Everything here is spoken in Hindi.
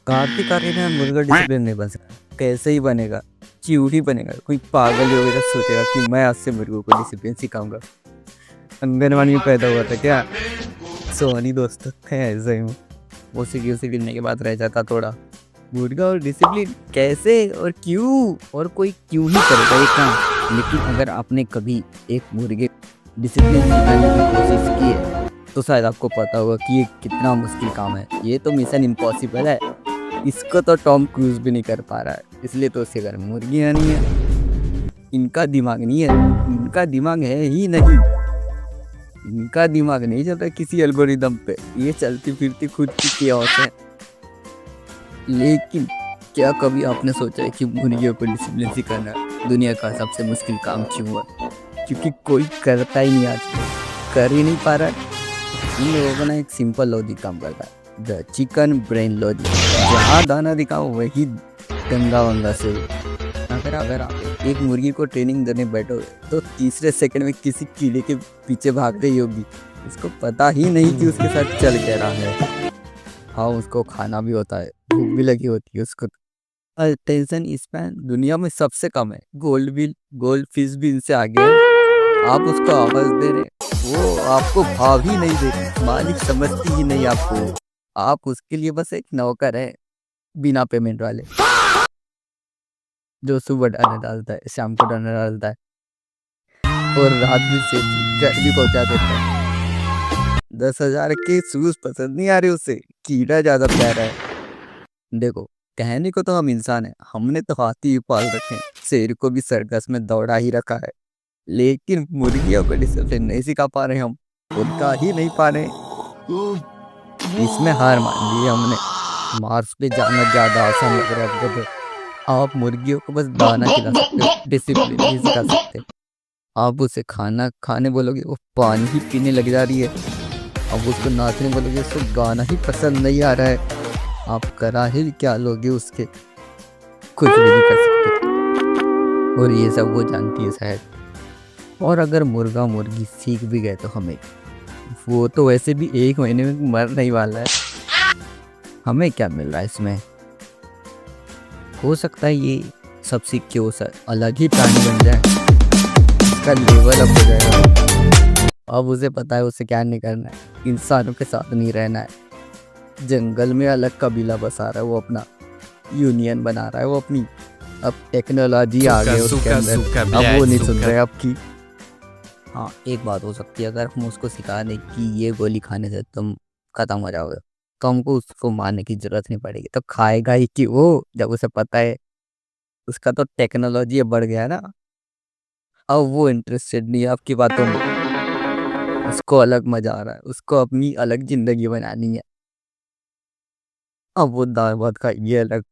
कार्तिक आर्यन मुर्गा डिसिप्लिन नहीं बन सकता। कैसे ही बनेगा? चिवड़ी बनेगा। कोई पागल वगैरह सोचेगा कि मैं आज से मुर्गों को डिसिप्लिन सिखाऊंगा। अंगनवाड़ी में पैदा हुआ था क्या? सोनी दोस्त थे ऐसे ही। वो उसे गिरने के बाद रह जाता थोड़ा। मुर्गा और डिसिप्लिन कैसे और क्यों? और कोई क्यों ही करेगा ये काम? लेकिन अगर आपने कभी एक मुर्गे डिसिप्लिन सिखाने की कोशिश की है तो शायद आपको पता होगा कि ये कितना मुश्किल काम है। ये तो मिशन इम्पॉसिबल है। इसको तो टॉम क्रूज भी नहीं कर पा रहा है, इसलिए तो उसके घर में मुर्गियाँ नहीं है। इनका दिमाग नहीं है, इनका दिमाग है ही नहीं। इनका दिमाग नहीं चल रहा किसी एल्गोरिदम पे, ये चलती फिरती खुद की chaos है। लेकिन क्या कभी आपने सोचा है कि मुर्गियों को डिसिप्लिन सिखाना दुनिया का सबसे मुश्किल काम क्यों है? क्योंकि कोई करता ही नहीं, आज कर ही नहीं पा रहा है। इन लोगों का ना एक सिंपल लॉजिक काम करता है, द चिकन ब्रेन लॉजिक। जहाँ दाना दिखाओ वही गंगा वंगा से। अगर आप एक मुर्गी को ट्रेनिंग देने बैठोगे तो तीसरे सेकंड में किसी कीड़े के पीछे भाग रही होगी। इसको पता ही नहीं कि उसके साथ चल क्या रहा है। हाँ, उसको खाना भी होता है, भूख भी लगी होती है उसको। अटेंशन स्पैन दुनिया में सबसे कम है। गोल्ड फिश भी इनसे आगे है। आप उसको आवाज दे रहे, वो आपको भाव ही नहीं दे रही। मालिक समझती ही नहीं आपको। आप उसके लिए बस एक नौकर है, बिना पेमेंट वाले, जो सुबह दाना डालता है, शाम को दाना डालता है और रात में से घर भी पहुंचा देता है। 10,000 के शूज पसंद नहीं आ रहे उसे, कीड़ा ज्यादा प्यारा है। देखो, कहने को तो हम इंसान हैं, हमने तो हाथी भी पाल रखे हैं, शेर को भी सर्कस में दौड़ा ही रखा है। लेकिन मुर्गियों को डिसिप्लिन नहीं सिखा पा रहे हम, उनका ही नहीं पा रहे। इसमें हार मान ली हमने। मार्स पे जाना ज्यादा आसान लग रहा है। जब आप मुर्गियों को बस दाना खिला सकते हो, डिसिप्लिन नहीं सिखा सकते। आप उसे खाना खाने बोलोगे वो पानी ही पीने लग जा रही है। अब उसको नाचने बोलोगे उसको गाना ही पसंद नहीं आ रहा है। आप करा ही क्या लोगे उसके? कुछ भी नहीं कर सकते। और ये सब वो जानती है शायद। और अगर मुर्गा मुर्गी सीख भी गए तो हमें, वो तो वैसे भी 1 महीने में मर नहीं वाला है। हमें क्या मिल रहा है इसमें? हो सकता है ये सब सीख के वो अलग ही प्राणी बन जाए, इसका लेवल अप हो जाएगा। अब उसे पता है उसे क्या नहीं करना है, इंसानों के साथ नहीं रहना है। जंगल में अलग कबीला बसा रहा है वो, अपना यूनियन बना रहा है वो अपनी। अब टेक्नोलॉजी आ गई उसके अंदर, अब वो नहीं सुन रहे आपकी। हाँ, एक बात हो सकती है, अगर हम उसको सिखा दें कि ये गोली खाने से तुम खत्म हो जाओगे तो हमको उसको मारने की जरूरत नहीं पड़ेगी। तो खाएगा ही कि वो, जब उसे पता है उसका तो टेक्नोलॉजी बढ़ गया है ना। अब वो इंटरेस्टेड नहीं है आपकी बातों में, उसको अलग मजा आ रहा है, उसको अपनी अलग जिंदगी बनानी है। अब वो दाल भात खाएगी अलग,